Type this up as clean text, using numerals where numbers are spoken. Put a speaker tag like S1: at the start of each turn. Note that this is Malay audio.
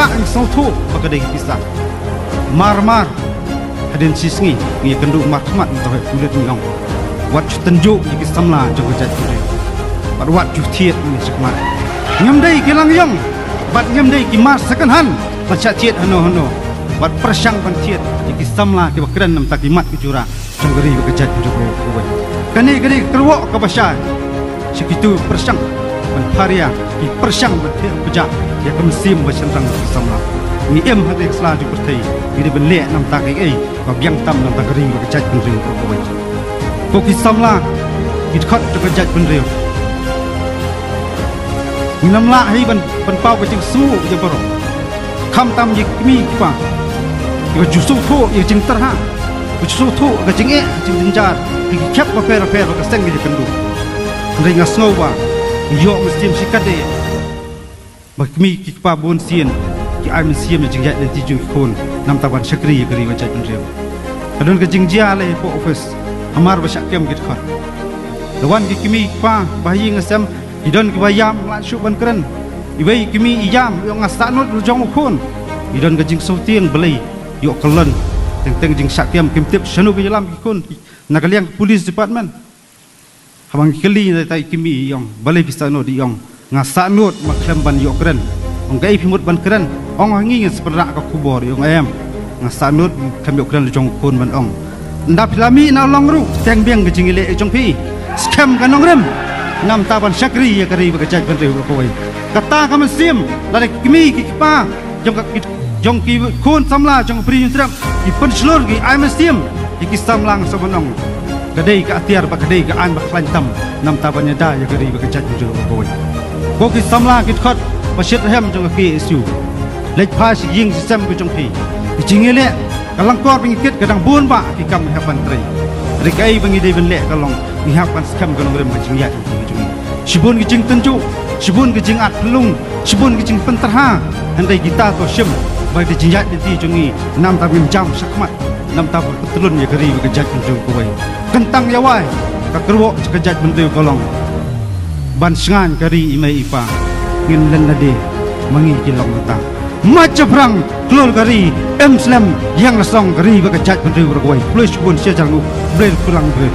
S1: tak ang sautu pagkadai kisah mar hadin sisngi ngi kendu marhamat untuk kulit ngong wat tenjuk ni kisamla jong jat kulit bat wat tiet ni sekmat ngam dai kilang yong bat ngam dai ki mas sekanhan baca tiet hano bat persang ban tiet ni kisamla ki bakran nam takimat kujura jong geri bakajat jong kuwai kani kerwok ka basya sekitu persang ban paria ki persang bat pejak ya kemsim basentang kisamla ni hati sela di pertai ini belek nam tak ai ko biang tam nam tak ring ko jaj penring ko ko ko kisamla it khat to jaj penring ni nam la hai ban pau ko jing su je baro kham tam yik mi pa yo jusu tho yo jing terha jusu tho ga jing jing jinjar ki khap ko per ko seng ge kendu ring asnowa yo muslim sikade bakmi ki pa bon sien ki ai men siam jing jat nanti jung khon nam taban sakri gari wajat penriu kadon ke jing jia le po office amar basak kem git khot lawan ki kimi pa bayi ngasam idon ki bayam la shu ban kren ibai kimi iyam yo ngasanut jong khon idon ke jing sautiang belai yo kelon teng jing sakiam kim tip sanu ke dalam ki khon nakaliang police department habang keli tai kimi yong balai pisano di yong ngasanut maklem ban yo kren ongkai pimut ban kren ong hangi seperak ka kubor yung ayam ngasanut kami ukran jong kun ban ong ndap lami na longru teng biang ke jingile jong pi scam kanong rem nam taban sakri ya kari bakajaj ban rew ko wai kata kam sim lare kimi ki pa jong ki kun samla jong pri yusram ki pen slur ki ai sim ki samlang sabanong kadai ka atiar ba kadai ka an ba klantam nam taban ya da ya kari bakajaj ban rew ko wai ko ki samla ki khot pasit hem jong ki isu lek pas ying sistem ko jong pi jingile kalang kor pingkit kadang bun ba ki kam hapan tri rikai bangi dei ben le kalong ni hapan skam kalong rem jing ya jing sibun ki jing tenju sibun ki jing at lung sibun ki jing penterha andai kita ko sim bai de jing ya di jongi nam ta bim jam sakmat nam ta betulun ya geri ke jat jong ko bai kentang ya wai ka kerwo ke jat menteu kalong ban sengan geri imai ipa ngin len nade mangi kilong tang macam perang keluar gari Muslim yang rasong gari bakajat menteri berkuai plus pun siapa jangan boleh pulang ber